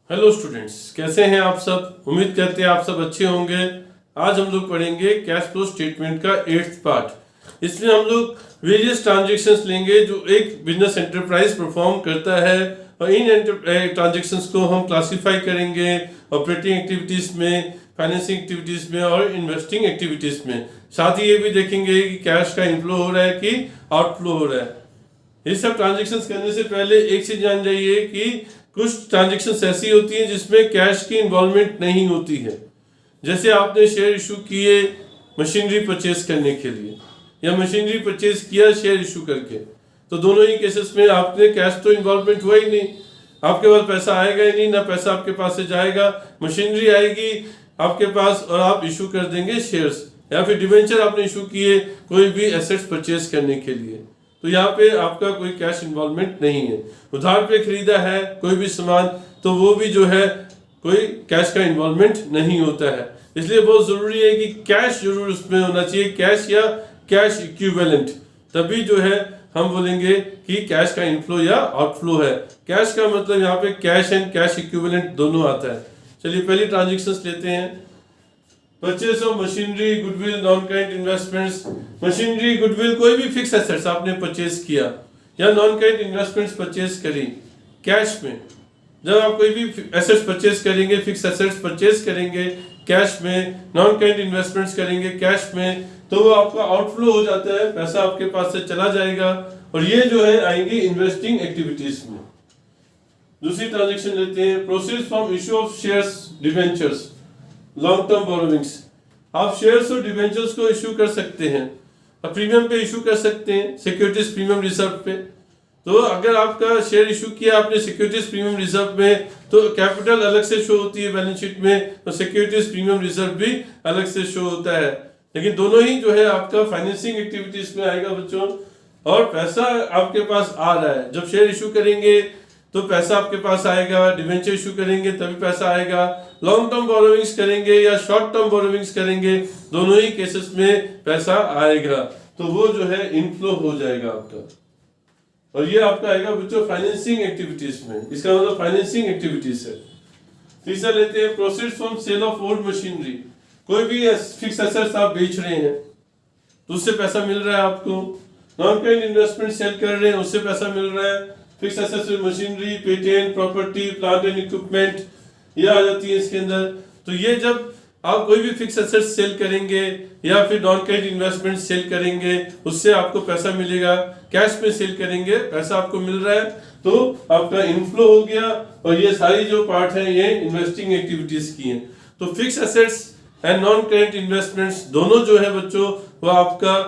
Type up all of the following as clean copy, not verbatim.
Hello students, कैसे हैं आप सब। उम्मीद करते हैं आप सब अच्छे होंगे। आज हम लोग पढ़ेंगे कैश फ्लो स्टेटमेंट का 8th पार्ट। इसमें हम लोग वेरियस ट्रांजैक्शंस लेंगे जो एक बिजनेस एंटरप्राइज परफॉर्म करता है, और इन ट्रांजैक्शंस को हम क्लासिफाई करेंगे ऑपरेटिंग एक्टिविटीज में, फाइनेंसिंग एक्टिविटीज में और इन्वेस्टिंग एक्टिविटीज में। साथ ही ये भी देखेंगे कि कैश का इनफ्लो हो रहा है कि आउटफ्लो हो रहा है। ये सब ट्रांजैक्शंस करने से पहले एक चीज जान जाइए कि कुछ ट्रांजैक्शंस ऐसी होती हैं जिसमें कैश की इन्वॉल्वमेंट नहीं होती है। जैसे आपने शेयर इशू किए मशीनरी परचेज करने के लिए, या मशीनरी परचेज किया शेयर इशू करके, तो दोनों ही केसेस में आपने कैश तो इन्वॉल्वमेंट हुआ ही नहीं। आपके पास पैसा आएगा ही नहीं, ना पैसा आपके पास से जाएगा। मशीनरी आएगी आपके पास और आप इशू कर देंगे शेयर्स, या फिर डिवेंचर आपने इशू किए कोई भी एसेट्स परचेज करने के लिए, तो यहाँ पे आपका कोई कैश इन्वॉल्वमेंट नहीं है। उधार पे खरीदा है कोई भी सामान, तो वो भी जो है कोई कैश का इन्वॉल्वमेंट नहीं होता है। इसलिए बहुत जरूरी है कि कैश जरूर उसमें होना चाहिए, कैश या कैश इक्विवेलेंट, तभी जो है हम बोलेंगे कि कैश का इनफ्लो या आउटफ्लो है। कैश का मतलब यहाँ पे कैश एंड कैश इक्विवेलेंट दोनों आता है। चलिए पहली ट्रांजेक्शन्स लेते हैं। Purchase of machinery, goodwill, non current investments. Machinery, goodwill, कोई भी फिक्स एसेट्स आपने परचेज किया या नॉन करेंट इन्वेस्टमेंट्स परचेज करी कैश में। जब आप कोई भी एसेट्स परचेज करेंगे, फिक्स एसेट्स परचेज करेंगे कैश में, नॉन करेंट इन्वेस्टमेंट्स करेंगे कैश में, तो वो आपका आउटफ्लो हो जाता है, पैसा आपके पास से चला जाएगा, और ये जो है आएंगे इन्वेस्टिंग एक्टिविटीज में। दूसरी ट्रांजेक्शन लेते हैं। Proceeds from issue of shares, debentures, long term borrowings. आप शेयर्स और डिवेंचर्स को इशू कर सकते हैं और प्रीमियम पे इशू कर सकते हैं, सिक्योरिटीज प्रीमियम रिजर्व पे। तो अगर आपका शेयर इशू किया आपने सिक्योरिटीज प्रीमियम रिजर्व में, तो कैपिटल अलग से शो होती है बैलेंस शीट में, और सिक्योरिटीज प्रीमियम रिजर्व भी अलग से शो होता है। लेकिन दोनों ही जो है आपका फाइनेंसिंग एक्टिविटीज में आएगा बच्चों, और पैसा आपके पास आ रहा है। जब शेयर इशू करेंगे तो पैसा आपके पास आएगा, डिवेंचर इशू करेंगे तभी पैसा आएगा, लॉन्ग टर्म बोरोविंग्स करेंगे या शॉर्ट टर्म बोरोविंग्स करेंगे, दोनों ही केसेस में पैसा आएगा, तो वो जो है इनफ्लो हो जाएगा आपका। और ये आपका आएगा बच्चों फाइनेंसिंग एक्टिविटीज में, इसका मतलब फाइनेंसिंग एक्टिविटीज है। तीसरा लेते हैं proceeds from sale of old machinery. कोई भी फिक्स एसेट्स आप बेच रहे हैं तो उससे पैसा मिल रहा है आपको। नॉन करेंट इन्वेस्टमेंट सेल कर रहे हैं, उससे पैसा मिल रहा है। फिक्स एसेट्स में machinery, patent, property, plant and equipment ये आ जाती है इसके अंदर। तो ये जब आप कोई भी फिक्स एसेट्स सेल करेंगे या फिर नॉन करेंट इन्वेस्टमेंट सेल करेंगे, उससे आपको पैसा मिलेगा। कैश में सेल करेंगे, पैसा आपको मिल रहा है, तो आपका इनफ्लो हो गया। और ये सारी जो पार्ट है ये इन्वेस्टिंग एक्टिविटीज की है। तो fix assets and non current investments दोनों जो है बच्चों वो आपका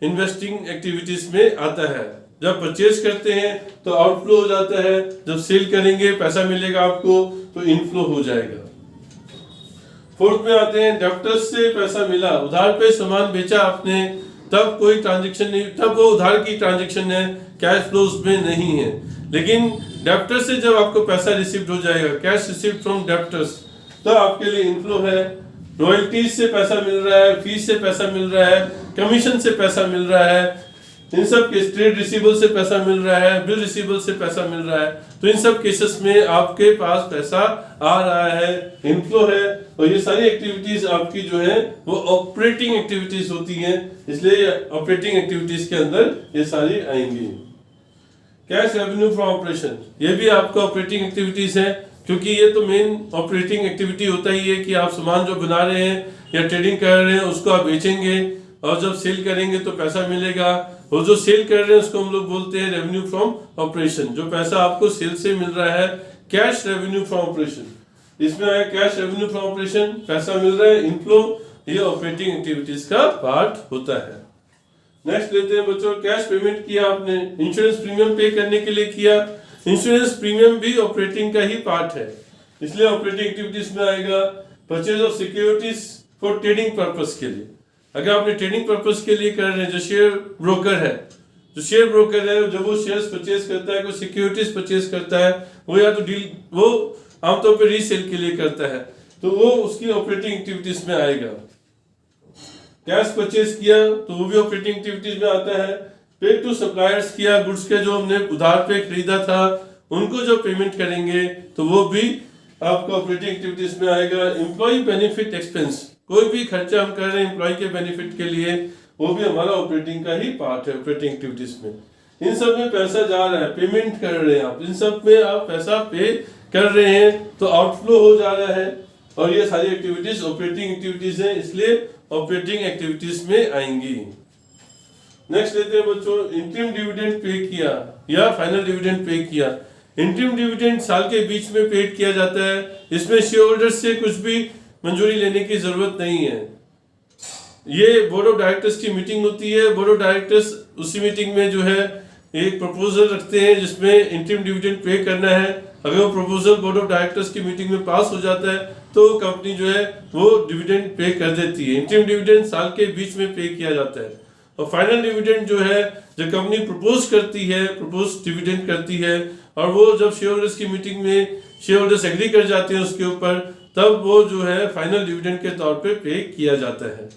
इन्वेस्टिंग एक्टिविटीज में आता है। जब परचेज करते हैं तो आउटफ्लो हो जाता है, जब सेल करेंगे पैसा मिलेगा आपको तो इनफ्लो हो जाएगा। फोर्थ में आते हैं डेब्टर्स से पैसा मिला। उधार पे सामान बेचा आपने, तब कोई ट्रांजैक्शन नहीं, तब वो उधार की ट्रांजैक्शन है, कैश फ्लोज में नहीं है। लेकिन डेब्टर से जब आपको पैसा रिसीव्ड हो जाएगा, कैश रिसीव्ड फ्रॉम डेब्टर्स, तो आपके लिए इनफ्लो है। रॉयल्टीज से पैसा मिल रहा है, फीस से पैसा मिल रहा है, कमीशन से पैसा मिल रहा है, इन सब के ट्रेड रिसीवेबल से पैसा मिल रहा है, बिल रिसीवेबल से पैसा मिल रहा है, तो इन सब केसेस में आपके पास पैसा आ रहा है, इनफ्लो है। और ये सारी एक्टिविटीज आपकी जो है वो ऑपरेटिंग एक्टिविटीज होती हैं, इसलिए ऑपरेटिंग एक्टिविटीज के अंदर ये सारी आएंगी। कैश रेवेन्यू फ्रॉम ऑपरेशन, ये भी आपका ऑपरेटिंग एक्टिविटीज है, क्योंकि ये तो मेन ऑपरेटिंग एक्टिविटी होता ही है कि आप सामान जो बना रहे हैं या ट्रेडिंग कर रहे हैं उसको आप बेचेंगे, और जब सेल करेंगे तो पैसा मिलेगा। और जो सेल कर रहे हैं उसको हम लोग बोलते हैं रेवेन्यू फ्रॉम ऑपरेशन। जो पैसा आपको सेल से मिल रहा है, कैश रेवेन्यू फ्रॉम ऑपरेशन। इसमें आया कैश रेवेन्यू फ्रॉम ऑपरेशन, पैसा मिल रहा है, इनफ्लो, ये ऑपरेटिंग एक्टिविटीज का पार्ट होता है। नेक्स्ट लेते हैं बच्चों, कैश पेमेंट किया आपने, इंश्योरेंस प्रीमियम पे करने के लिए किया। इंश्योरेंस प्रीमियम भी ऑपरेटिंग का ही पार्ट है, इसलिए ऑपरेटिंग एक्टिविटीज में आएगा। Purchase of securities for trading purpose के लिए, अगर आपने ट्रेडिंग पर्पस के लिए कर रहे हैं, जो शेयर ब्रोकर है, जब वो शेयर्स परचेज करता है, कोई सिक्योरिटीज परचेज करता है, वो या तो डील, वो आमतौर पे रीसेल के लिए करता है, तो वो उसकी ऑपरेटिंग एक्टिविटीज में आएगा। कैश परचेज किया तो वो भी ऑपरेटिंग एक्टिविटीज में आता है। पे टू सप्लायर्स किया, गुड्स के जो हमने उधार पे खरीदा था उनको जो पेमेंट करेंगे तो वो भी आपका ऑपरेटिंग एक्टिविटीज में आएगा एम्प्लॉय बेनिफिट एक्सपेंस। कोई भी खर्चा हम कर रहे हैं एम्प्लॉय के बेनिफिट के लिए, वो भी हमारा ऑपरेटिंग का ही पार्ट है ऑपरेटिंग एक्टिविटीज में। इन सब में पैसा जा रहा है, पेमेंट कर रहे हैं आप, इन सब में आप पैसा पे कर रहे हैं तो आउटफ्लो हो जा रहा है, और ये सारी एक्टिविटीज ऑपरेटिंग एक्टिविटीज हैं, इसलिए ऑपरेटिंग एक्टिविटीज में आएंगी। नेक्स्ट लेते हैं बच्चों, इंटरिम डिविडेंड पे किया या फाइनल डिविडेंड पे किया। इंटरिम डिविडेंड साल के बीच में पेड किया जाता है, इसमें शेयर होल्डर्स से कुछ भी मंजूरी लेने की जरूरत नहीं है। ये बोर्ड ऑफ डायरेक्टर्स की मीटिंग होती है, बोर्ड ऑफ डायरेक्टर्स उसी मीटिंग में जो है एक प्रपोजल रखते हैं जिसमें इंटरिम डिविडेंड पे करना है। अगर वो प्रपोजल बोर्ड ऑफ डायरेक्टर्स की मीटिंग में पास हो जाता है तो कंपनी जो है वो डिविडेंड पे कर देती है। इंटरिम डिविडेंड साल के बीच में पे किया जाता है। और फाइनल डिविडेंड जो है जब कंपनी प्रपोज करती है, प्रपोज डिविडेंड करती है, और वो जब शेयर होल्डर्स की मीटिंग में शेयर होल्डर्स एग्री कर जाते हैं उसके ऊपर, तब वो जो है फाइनल डिविडेंड के तौर पे किया जाता है।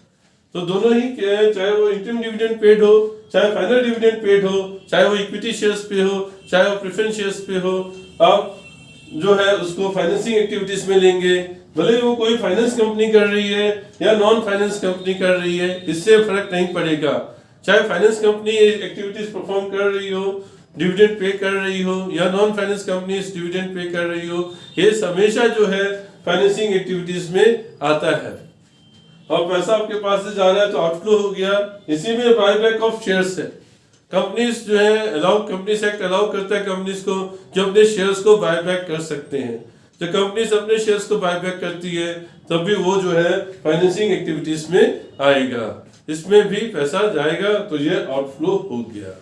तो दोनों ही क्या है, चाहे वो इंटरिम डिविडेंड पेड हो, चाहे फाइनल डिविडेंड पेड हो, चाहे वो इक्विटी शेयर्स पे हो, चाहे वो प्रेफरेंस शेयर्स पे हो, आप जो है उसको फाइनेंसिंग एक्टिविटीज में लेंगे। भले वो कोई फाइनेंस कंपनी कर रही है या नॉन फाइनेंस कंपनी कर रही है, इससे फर्क नहीं पड़ेगा। चाहे फाइनेंस कंपनी एक्टिविटीज परफॉर्म कर रही हो, डिविडेंड पे कर रही हो, या non finance company dividend pay कर रही हो, ये हमेशा जो है फाइनेंसिंग एक्टिविटीज में आता है। और पैसा आपके पास से जा रहा है तो आउटफ्लो हो गया। इसी में बायबैक ऑफ शेयर्स है। कंपनीज जो है कंपनीज एक्ट अलाउ करता है कंपनीज को जो अपने शेयर्स को बायबैक कर सकते हैं। जब कंपनीज अपने शेयर्स को बायबैक करती है तब भी वो जो है फाइनेंसिंग एक्टिविटीज में आएगा, इसमें भी पैसा जाएगा, तो ये आउटफ्लो हो गया।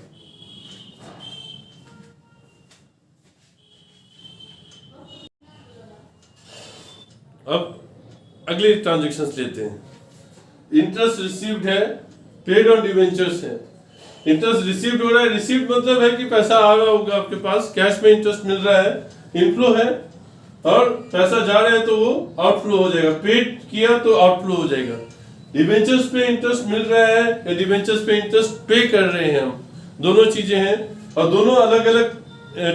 अब अगली ट्रांजैक्शंस लेते हैं। इंटरेस्ट रिसीव्ड है, पेड ऑन डिवेंचर्स है। इंटरेस्ट रिसीव्ड हो रहा है, रिसीव्ड मतलब है कि पैसा आ रहा होगा आपके पास, कैश में इंटरेस्ट मिल रहा है, इनफ्लो है, और पैसा जा रहा है तो वो आउटफ्लो हो जाएगा। पेड किया तो आउटफ्लो हो जाएगा। डिवेंचर्स पे इंटरेस्ट मिल रहा है या डिवेंचर्स पे इंटरेस्ट पे कर रहे हैं हम, दोनों चीजें हैं, और दोनों अलग अलग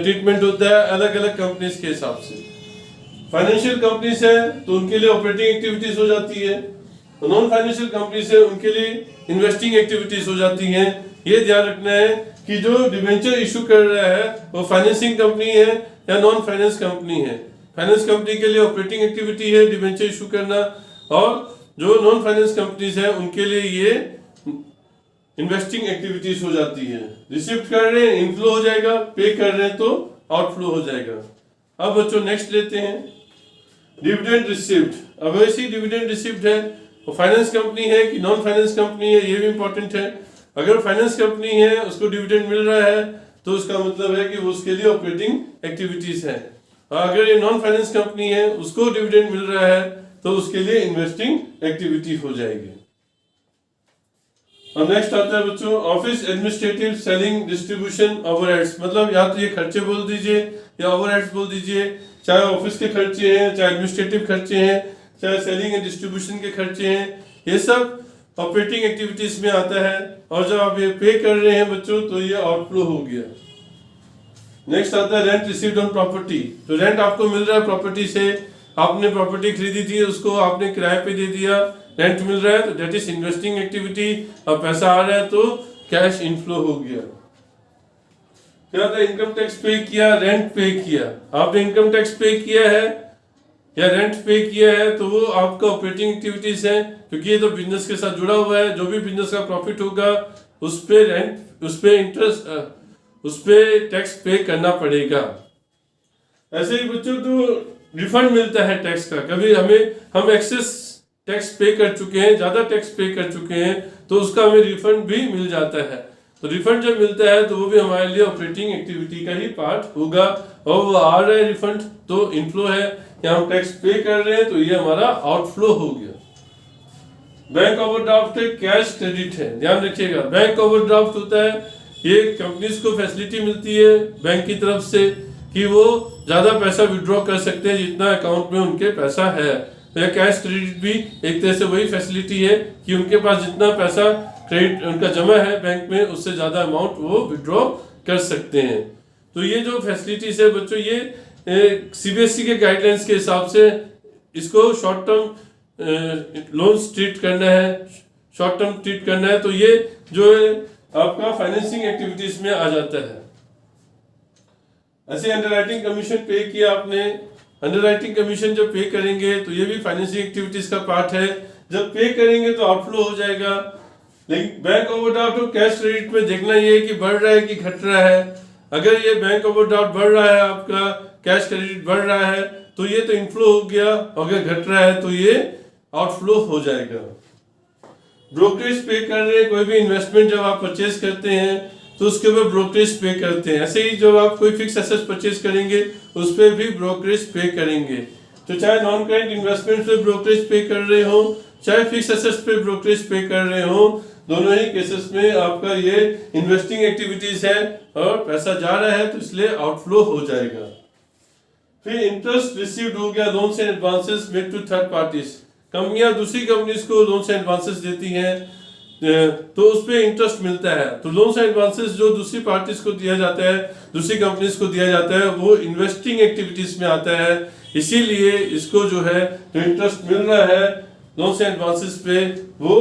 ट्रीटमेंट होता है अलग अलग कंपनीज के हिसाब से। फाइनेंशियल कंपनीज है तो उनके लिए ऑपरेटिंग एक्टिविटीज हो जाती है, नॉन फाइनेंशियल कंपनीज है उनके लिए इन्वेस्टिंग एक्टिविटीज हो जाती हैं। ये ध्यान रखना है कि जो डिवेंचर इशू कर रहा है वो फाइनेंसिंग कंपनी है या नॉन फाइनेंस कंपनी है। फाइनेंस कंपनी के लिए ऑपरेटिंग एक्टिविटी है डिवेंचर इशू करना, और जो नॉन फाइनेंस कंपनीज है उनके लिए ये इन्वेस्टिंग एक्टिविटीज हो जाती है। रिसीव कर रहे हैं इनफ्लो हो जाएगा, पे कर रहे हैं तो आउटफ्लो हो जाएगा। अब बच्चों नेक्स्ट लेते हैं डिविडेंड रिसीव्ड। अब ऐसी डिविडेंड रिसीव्ड है, वो फाइनेंस कंपनी है कि नॉन फाइनेंस कंपनी है, ये भी इंपॉर्टेंट है। अगर फाइनेंस कंपनी है उसको डिविडेंड मिल रहा है तो उसका मतलब है कि वो उसके लिए ऑपरेटिंग एक्टिविटीज है, और अगर ये नॉन फाइनेंस कंपनी है उसको डिविडेंड मिल रहा है तो उसके लिए इन्वेस्टिंग एक्टिविटी हो जाएगी। और नेक्स्ट आता है बच्चों office administrative selling distribution overheads. मतलब या तो ये खर्चे बोल दीजिए या ओवरहेड्स बोल दीजिए, चाहे ऑफिस के खर्चे हैं, चाहे एडमिनिस्ट्रेटिव खर्चे हैं, चाहे सेलिंग एंड डिस्ट्रीब्यूशन के खर्चे हैं, ये सब ऑपरेटिंग एक्टिविटीज में आता है। और जब आप ये पे कर रहे हैं बच्चों तो ये आउटफ्लो हो गया। नेक्स्ट आता है रेंट रिसीव्ड ऑन प्रॉपर्टी। तो रेंट आपको मिल रहा है प्रॉपर्टी से, आपने प्रॉपर्टी खरीदी थी उसको आपने किराए पे दे दिया, रेंट मिल रहा है तो दैट इज इन्वेस्टिंग एक्टिविटी, और पैसा आ रहा है तो कैश इनफ्लो हो गया। क्या था, इनकम टैक्स पे किया, रेंट पे किया। आपने इनकम टैक्स पे किया है या रेंट पे किया है तो वो आपका ऑपरेटिंग एक्टिविटीज है, क्योंकि ये तो बिजनेस के साथ जुड़ा हुआ है। जो भी बिजनेस का प्रॉफिट होगा उस पे रेंट, उस पे इंटरेस्ट, उस पे टैक्स पे करना पड़ेगा। ऐसे ही बच्चों तो रिफंड मिलता है टैक्स का। कभी हम एक्सेस टैक्स पे कर चुके हैं, ज्यादा टैक्स पे कर चुके हैं तो उसका हमें रिफंड भी मिल जाता है। तो रिफंड जब मिलता है तो वो भी हमारे लिए ऑपरेटिंग एक्टिविटी का ही पार्ट होगा, और वो आ रहा है रिफंड तो इनफ्लो है, या हम टैक्स पे कर रहे हैं तो ये हमारा आउटफ्लो हो गया। बैंक ओवरड्राफ्ट कैश क्रेडिट है, ध्यान रखिएगा। बैंक ओवरड्राफ्ट होता है, ये कंपनीज को फैसिलिटी मिलती है बैंक की तरफ से कि वो ज्यादा पैसा विड्रॉ कर सकते हैं जितना अकाउंट में उनके पैसा है। तो यह कैश क्रेडिट भी एक तरह से वही फैसिलिटी है कि उनके पास जितना पैसा क्रेडिट उनका जमा है बैंक में उससे ज्यादा अमाउंट वो विड्रॉ कर सकते हैं। तो ये जो फैसिलिटीज है बच्चों, ये सीबीएसई के गाइडलाइंस के हिसाब से इसको शॉर्ट टर्म लोन्स ट्रीट करना है, शॉर्ट टर्म ट्रीट करना है, तो ये जो है आपका फाइनेंसिंग एक्टिविटीज में आ जाता है। ऐसे अंडरराइटिंग कमीशन पे किया आपने, अंडरराइटिंग कमीशन जब पे करेंगे तो ये भी फाइनेंसिंग एक्टिविटीज का पार्ट है। जब पे करेंगे तो आउटफ्लो हो जाएगा। लेकिन बैंक ओवरड्राफ्ट और कैश क्रेडिट में देखना ये है कि बढ़ रहा है कि घट रहा है। अगर ये बैंक ओवरड्राफ्ट बढ़ रहा है, आपका कैश क्रेडिट बढ़ रहा है, तो ये तो इनफ्लो हो गया, अगर घट रहा है तो ये आउटफ्लो हो जाएगा। ब्रोकरेज पे कर रहे हैं, कोई भी इन्वेस्टमेंट जब आप परचेज करते हैं तो उसके ऊपर ब्रोकरेज पे करते हैं। ऐसे ही जब आप कोई फिक्स एसेट परचेज करेंगे उस पर भी ब्रोकरेज पे करेंगे। तो चाहे नॉन करेंट इन्वेस्टमेंट पे ब्रोकरेज पे कर रहे हो, चाहे फिक्स एसेट्स पे ब्रोकरेज पे कर रहे हो, दोनों ही केसेस में आपका ये इन्वेस्टिंग एक्टिविटीज है और पैसा जा रहा है तो इसलिए आउटफ्लो हो जाएगा। फिर इंटरेस्ट रिसीव्ड हो गया, loans and advances made to third parties. कंपनियां दूसरी कंपनीज को लोन्स एंड एडवांसेस देती हैं तो उस पर इंटरेस्ट मिलता है। तो लोन्स एंड एडवांसेस जो दूसरी पार्टीज को दिया जाता है, दूसरी कंपनीज को दिया जाता है, वो इन्वेस्टिंग एक्टिविटीज में आता है। इसीलिए इसको जो है जो इंटरेस्ट मिल रहा है लोन्स एंड एडवांसेस पे, वो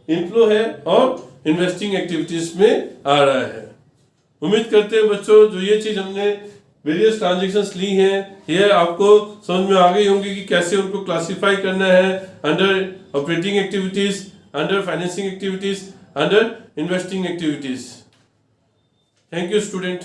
इनफ्लो है और इन्वेस्टिंग एक्टिविटीज में आ रहा है। उम्मीद करते हैं बच्चों जो ये चीज हमने वेरियस ट्रांजेक्शंस ली हैं ये आपको समझ में आ गई होंगी कि कैसे उनको क्लासिफाई करना है under operating activities, under financing activities, under investing activities. Thank you student.